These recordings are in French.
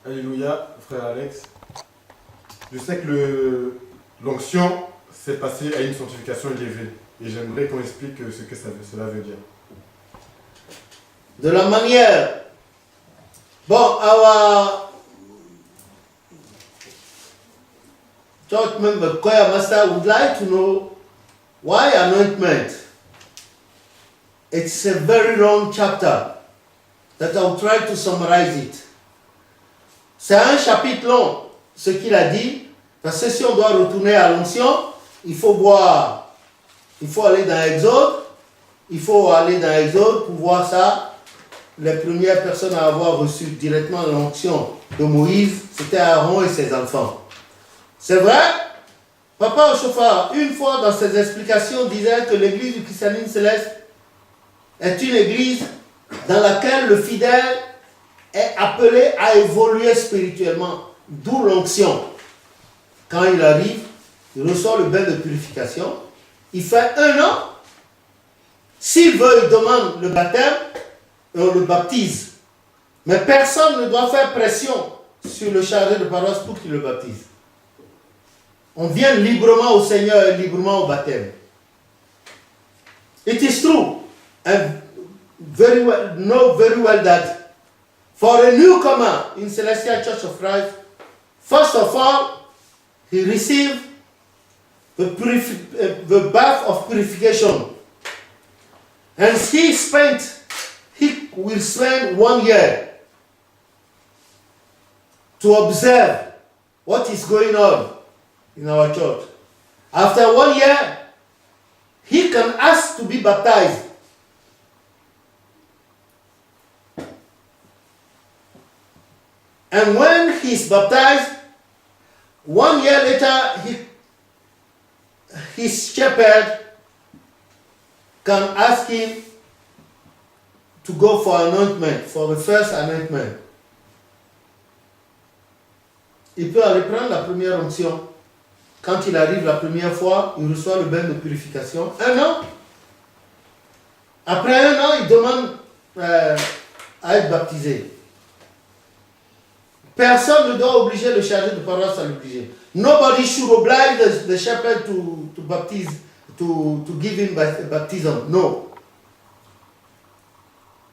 Alléluia, frère Alex. Je sais que l'onction s'est passée à une sanctification élevée. Et j'aimerais qu'on explique ce que cela veut dire. De la manière. Bon, our church member, choir master, would like to know why anointment. It's a very long chapter that I'll try to summarize it. C'est un chapitre long, ce qu'il a dit, parce que si on doit retourner à l'onction, il faut voir, il faut aller dans Exode, pour voir ça. Les premières personnes à avoir reçu directement l'onction de Moïse, c'était Aaron et ses enfants. C'est vrai, Papa Ochofa, une fois dans ses explications, disait que l'église du christianisme céleste est une église dans laquelle le fidèle est appelé à évoluer spirituellement, d'où l'onction. Quand il arrive, il reçoit le bain de purification, il fait 1 an, s'il veut, il demande le baptême, et on le baptise. Mais personne ne doit faire pression sur le chargé de paroisse pour qu'il le baptise. On vient librement au Seigneur et librement au baptême. It is true, and know very well that for a newcomer in Celestial Church of Christ, first of all, he received the bath of purification. And he will spend 1 year to observe what is going on in our church. After 1 year, he can ask to be baptized. And when he is baptized, 1 year later, his shepherd can ask him to go for anointment, for the first anointment. Il peut aller prendre la première onction. Quand il arrive la première fois, il reçoit le bain de purification. 1 an. Après 1 an, il demande à être baptisé. Personne ne doit obliger le chargé de paroisse à l'obliger. Nobody should oblige the shepherd to baptize, to give him baptism. No.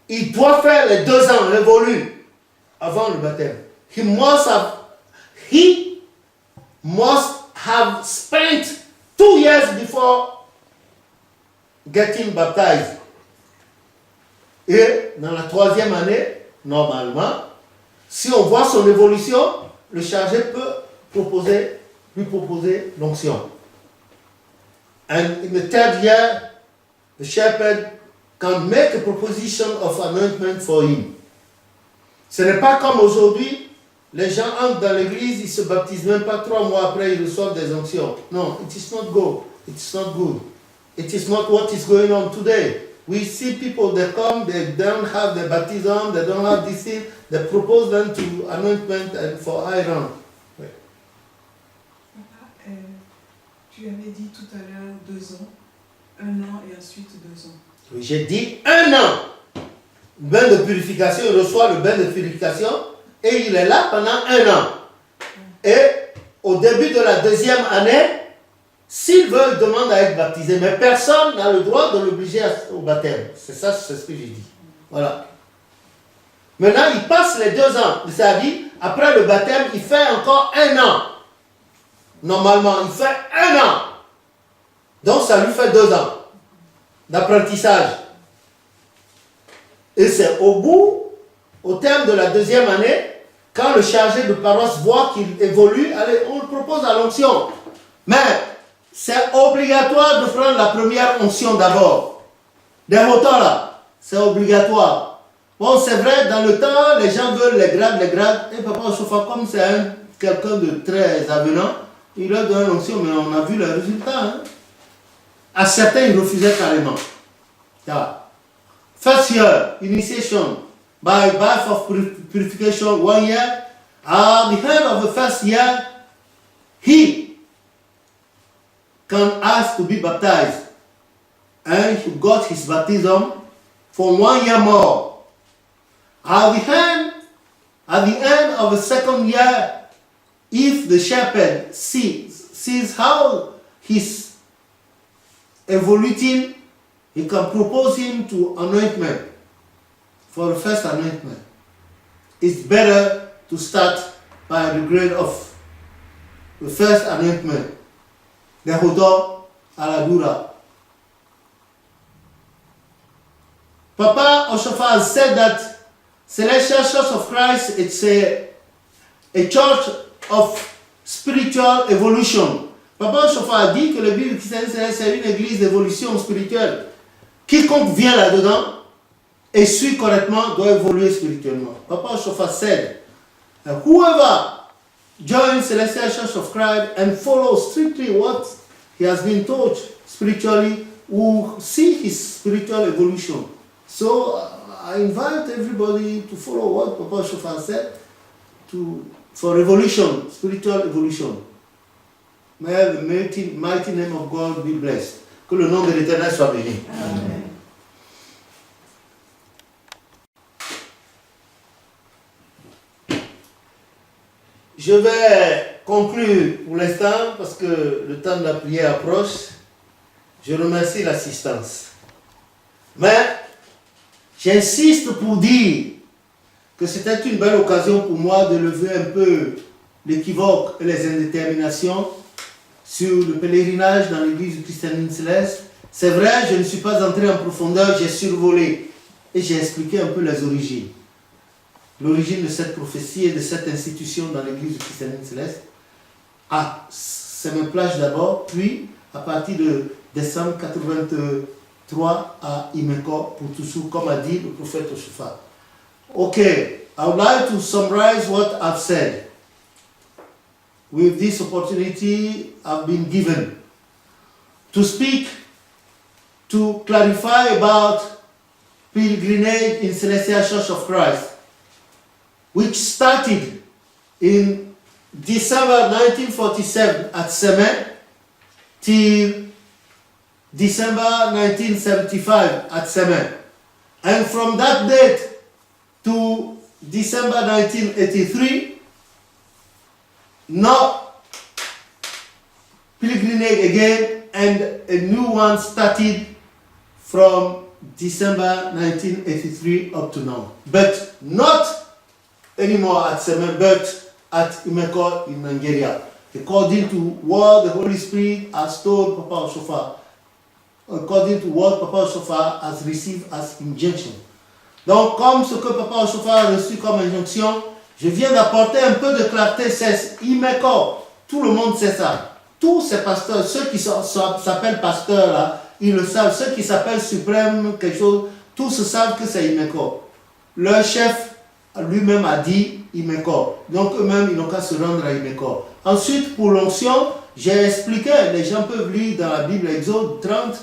Il doit faire les 2 ans, l'évolu, avant le baptême. He must have spent 2 years before getting baptized. Et dans la 3e année, normalement, si on voit son évolution, le chargé peut lui proposer l'onction. And in the 3rd year, the shepherd can make a proposition of anointment for him. Ce n'est pas comme aujourd'hui, les gens entrent dans l'église, ils ne se baptisent même pas 3 mois après, ils reçoivent des onctions. No, it is not good. It is not good. It is not what is going on today. We see people that come, they don't have the baptism, they don't have this thing, they propose them to anointment and for iron. Oui. Papa, tu avais dit tout à l'heure 2 ans, 1 an et ensuite 2 ans. Oui, j'ai dit 1 an. Bain de purification, il reçoit le bain de purification et il est là pendant 1 an. Et au début de la 2e année, s'il veut, il demande à être baptisé. Mais personne n'a le droit de l'obliger au baptême. C'est ça, c'est ce que j'ai dit. Voilà. Maintenant, il passe les 2 ans de sa vie. Après le baptême, il fait encore 1 an. Normalement, il fait 1 an. Donc, ça lui fait 2 ans d'apprentissage. Et c'est au terme de la 2e année, quand le chargé de paroisse voit qu'il évolue, allez, on le propose à l'onction. Mais c'est obligatoire de prendre la première onction d'abord. Des motos là, c'est obligatoire. Bon, c'est vrai, dans le temps, les gens veulent les grades. Et Papa Ochofa, comme c'est quelqu'un de très avenant, il leur donne l'onction, mais on a vu le résultat. Hein. À certains, ils refusaient carrément. Yeah. First year, initiation, by bath of purification, 1 year. At the end of the first year, he can ask to be baptized. And he got his baptism for 1 year more. At At the end of the second year, if the shepherd sees how he's evoluting, he can propose him to anointment for the first anointment. It's better to start by the grade of the first anointment, the Hodor Aladura. Papa Oshofa said that Celestial Church of Christ, it's a church of spiritual evolution. Papa Oshofa a dit que le Bible chrétienne, c'est une église d'évolution spirituelle. Quiconque vient là-dedans et suit correctement doit évoluer spirituellement. Papa Oshofa said, whoever joins Celestial Church of Christ and follows strictly what he has been taught spiritually will see his spiritual evolution. So I invite everybody to follow what Papa Oshofa said for evolution, spiritual evolution. May the mighty name of God be blessed. Que le nom de l'Éternel soit béni. Amen. Je vais conclure pour l'instant parce que le temps de la prière approche. Je remercie l'assistance. Mais j'insiste pour dire que c'était une belle occasion pour moi de lever un peu l'équivoque et les indéterminations sur le pèlerinage dans l'église du Christianisme céleste. C'est vrai, je ne suis pas entré en profondeur, j'ai survolé et j'ai expliqué un peu les origines. L'origine de cette prophétie et de cette institution dans l'église du Christianisme céleste. Ah, c'est mes plages d'abord, puis à partir de décembre 83 à Imeko pour Toussou, comme a dit le prophète Oshofa. Okay, I would like to summarize what I've said. With this opportunity I've been given to speak, to clarify about pilgrimage in Celestial Church of Christ, which started in December 1947 at Semen till December 1975 at Semen. And from that date to December 1983, no pilgrimage again, and a new one started from December 1983 up to now. But not anymore at Semen, but at Imeko in Nigeria. According to what the Holy Spirit has told Papa Oshofa, according to what Papa Oshofa has received as injunction. Donc, comme ce que Papa Oshofa a reçu comme injonction, je viens d'apporter un peu de clarté. C'est Imeko. Tout le monde sait ça. Tous ces pasteurs, ceux qui s'appellent pasteurs là, ils le savent. Ceux qui s'appellent suprême, quelque chose, tous savent que c'est Imeko. Leur chef lui-même a dit Imeko. Donc eux-mêmes, ils n'ont qu'à se rendre à Imeko. Ensuite, pour l'onction, j'ai expliqué, les gens peuvent lire dans la Bible Exode 30,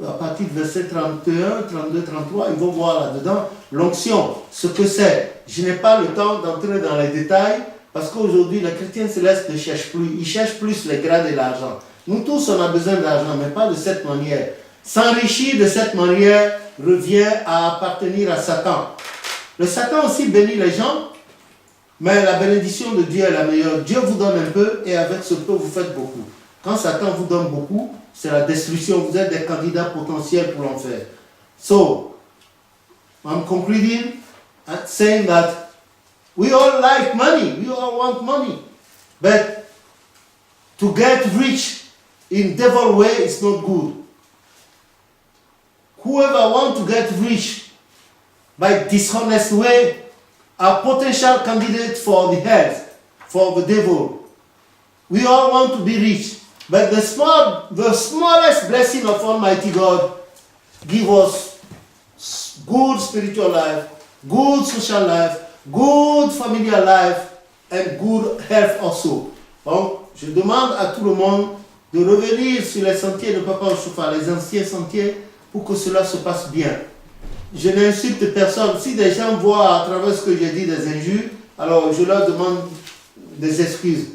à partir du verset 31, 32, 33, ils vont voir là-dedans l'onction, ce que c'est. Je n'ai pas le temps d'entrer dans les détails, parce qu'aujourd'hui, les chrétiens célestes ne cherchent plus. Ils cherchent plus les grades et l'argent. Nous tous, on a besoin d'argent, mais pas de cette manière. S'enrichir de cette manière revient à appartenir à Satan. Le Satan aussi bénit les gens, mais la bénédiction de Dieu est la meilleure. Dieu vous donne un peu, et avec ce peu, vous faites beaucoup. Quand Satan vous donne beaucoup, c'est la destruction. Vous êtes des candidats potentiels pour l'enfer. So, I'm concluding at saying that we all like money. We all want money. But to get rich in devil way is not good. Whoever wants to get rich by dishonest way are potential candidates for the hell, for the devil. We all want to be rich. But the smallest blessing of Almighty God give us good spiritual life, good social life, good familiar life, and good health also. Donc, je demande à tout le monde de revenir sur les sentiers de Papa Oshofa, les anciens sentiers, pour que cela se passe bien. Je n'insulte personne. Si des gens voient à travers ce que j'ai dit des injures, alors je leur demande des excuses.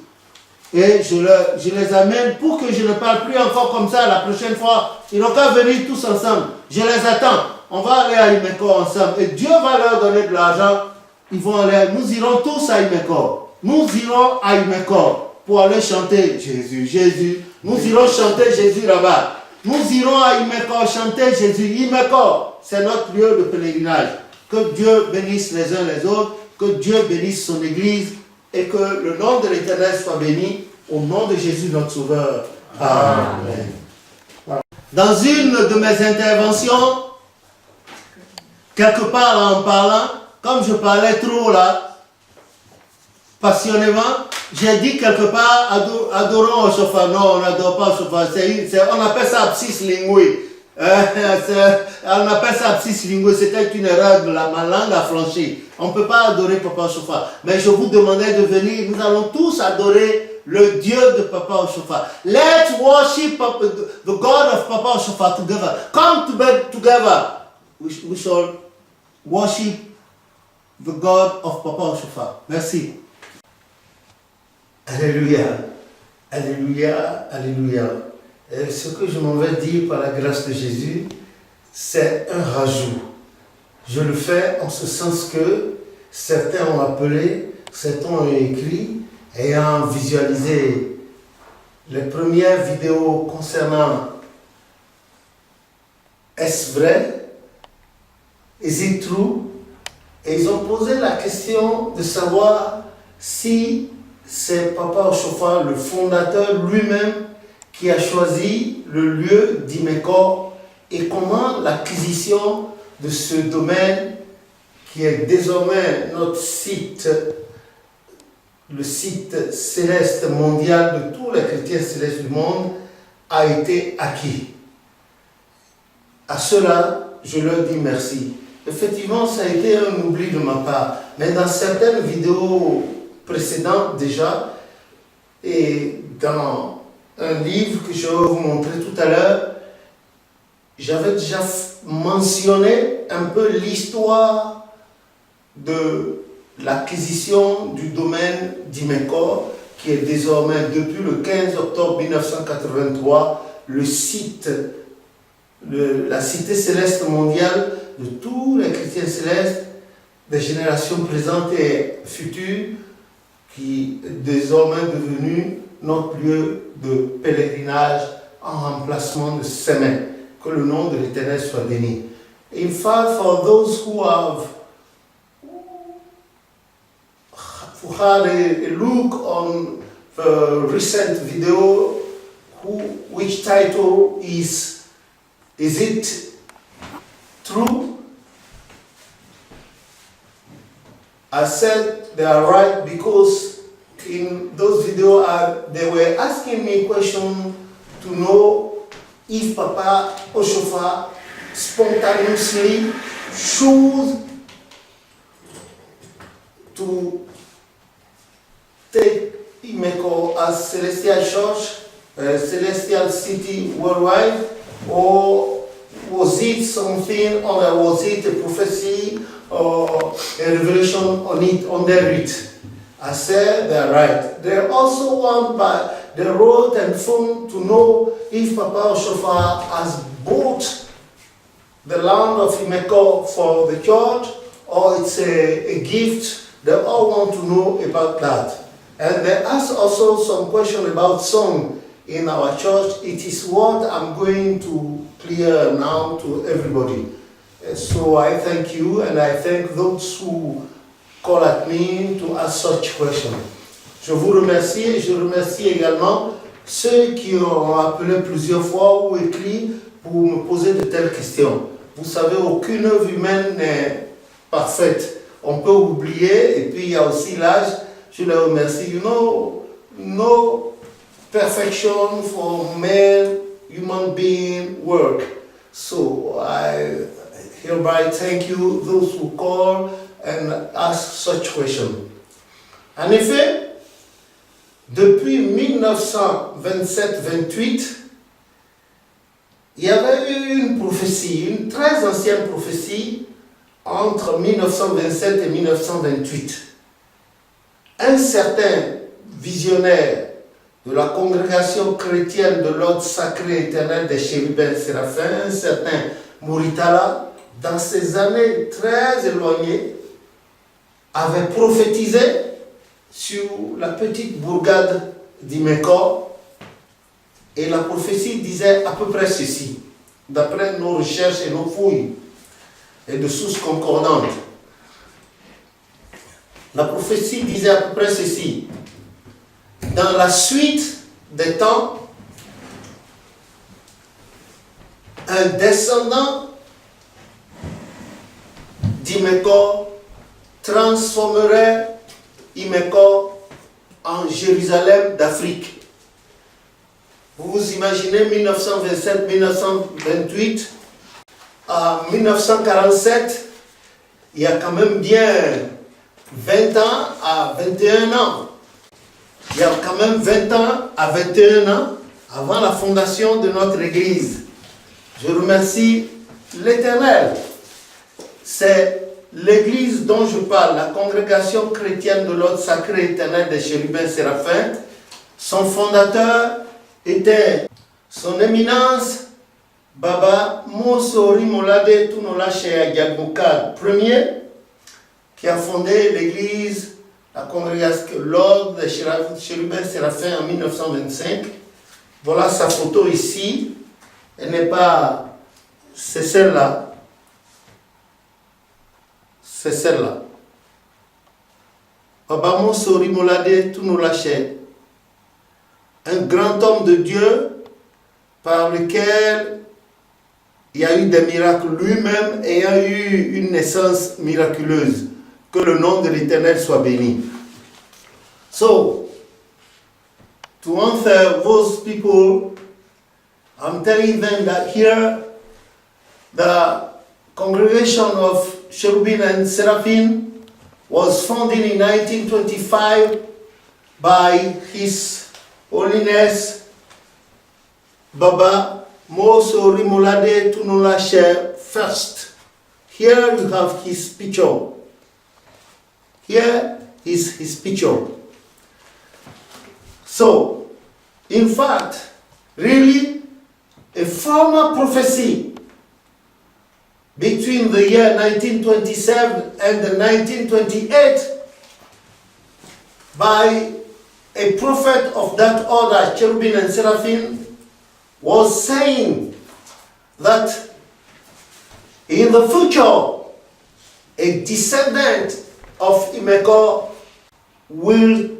Et je les amène pour que je ne parle plus encore comme ça la prochaine fois. Ils n'ont qu'à venir tous ensemble. Je les attends. On va aller à Imeko ensemble. Et Dieu va leur donner de l'argent ils vont aller, nous irons tous à Imeko. Nous irons à Imeko pour aller chanter Jésus, Jésus. Nous irons chanter Jésus là-bas. Nous irons à Imeko chanter Jésus. Imeko, c'est notre lieu de pèlerinage. Que Dieu bénisse les uns les autres, que Dieu bénisse son Église et que le nom de l'Éternel soit béni au nom de Jésus notre Sauveur. Amen. Voilà. Dans une de mes interventions, quelque part en parlant, comme je parlais trop là, passionnément, j'ai dit quelque part, adorons au chauffeur. Non, on n'adore pas au chauffeur. On appelle ça abscisse linguée. On appelle ça abscisse linguée. C'était une erreur de ma langue affranchie. On ne peut pas adorer Papa Ochofa. Mais je vous demandais de venir. Nous allons tous adorer le Dieu de Papa Ochofa. Let's worship the God of Papa Ochofa together. Come together. We shall worship the God of Papa Ochofa. Merci. Alléluia, alléluia, alléluia. Ce que je m'en vais dire par la grâce de Jésus, c'est un rajout. Je le fais en ce sens que certains ont appelé, certains ont écrit, ayant visualisé les premières vidéos concernant est-ce vrai? Is it true? Et ils ont posé la question de savoir si c'est Papa Ochofa, le fondateur lui-même, qui a choisi le lieu d'Imeko et comment l'acquisition de ce domaine, qui est désormais notre site, le site céleste mondial de tous les chrétiens célestes du monde, a été acquis. À cela, je leur dis merci. Effectivement, ça a été un oubli de ma part, mais dans certaines vidéos précédentes déjà, et dans un livre que je vais vous montrer tout à l'heure, j'avais déjà mentionné un peu l'histoire de l'acquisition du domaine d'Imeko, qui est désormais, depuis le 15 octobre 1983, le site, la cité céleste mondiale de tous les chrétiens célestes, des générations présentes et futures, qui est désormais devenu notre lieu de pèlerinage en remplacement de Sémé. Que le nom de l'Éternel soit béni. In fact, for those who had a look on the recent video, which title is it true? I said they are right because in those videos they were asking me questions to know if Papa Ochofa spontaneously chose to take Imeko as Celestial Church, Celestial City worldwide, or was it something, or was it a prophecy or a revelation on it, under it? I said they're right. They also want they wrote and phoned to know if Papa Ochofa has bought the land of Imeko for the church or it's a gift. They all want to know about that. And they asked also some question about song in our church. It is what I'm going to clear now to everybody. So I thank you and I thank those who call at me to ask such questions. Je vous remercie et je remercie également ceux qui ont appelé plusieurs fois ou écrit pour me poser de telles questions. Vous savez, aucune œuvre humaine n'est parfaite. On peut oublier et puis il y a aussi l'âge. Je les remercie. You know, no perfection for man, human being work. So I hereby thank you those who call and ask such questions. En effet, depuis 1927-28, il y avait eu une prophétie, une très ancienne prophétie entre 1927 et 1928. Un certain visionnaire de la congrégation chrétienne de l'ordre sacré éternel des chérubins séraphins, un certain Muritala, dans ces années très éloignées, avait prophétisé sur la petite bourgade d'Imeko. Et la prophétie disait à peu près ceci, d'après nos recherches et nos fouilles et de sources concordantes. La prophétie disait à peu près ceci. Dans la suite des temps, un descendant d'Imeko transformerait Imeko en Jérusalem d'Afrique. Vous vous imaginez 1927-1928, à 1947, il y a quand même bien 20 ans à 21 ans. Il y a quand même 20 ans à 21 ans avant la fondation de notre Église. Je remercie l'Éternel. C'est l'Église dont je parle, la congrégation chrétienne de l'ordre sacré éternel des chérubins séraphins. Son fondateur était son éminence Baba Mosori Molade Tunolache Agyagboka Ier, qui a fondé l'église, la congrégation, l'ordre des chérubins séraphins en 1925. Voilà sa photo ici. Elle n'est pas... c'est celle-là. C'est celle-là. Baba Mosori Molade Tunolache, un grand homme de Dieu par lequel il y a eu des miracles, lui-même ayant eu une naissance miraculeuse. Que le nom de l'Éternel soit béni. So, to answer those people, I'm telling them that here the congregation of Cherubim and Seraphim was founded in 1925 by His Holiness Baba Mosori Molade Tunolache first. Here you have his picture. Here is his picture. So, in fact, really, a former prophecy between the year 1927 and the 1928 by a prophet of that order, Cherubim and Seraphim, was saying that in the future, a descendant of Imeko will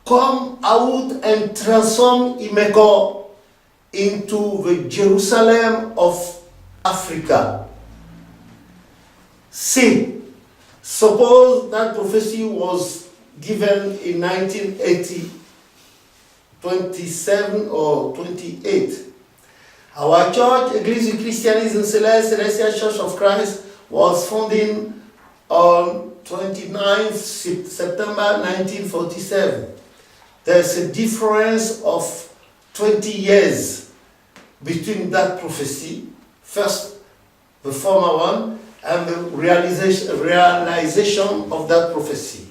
come out and transform Imeko into the Jerusalem of Africa. See, suppose that prophecy was given in 1980, 27 or 28. Our church, Église du Christianisme Céleste, Celestial Church of Christ, was founded on 29th September 1947. There's a difference of 20 years between that prophecy, first the former one, and the realization of that prophecy.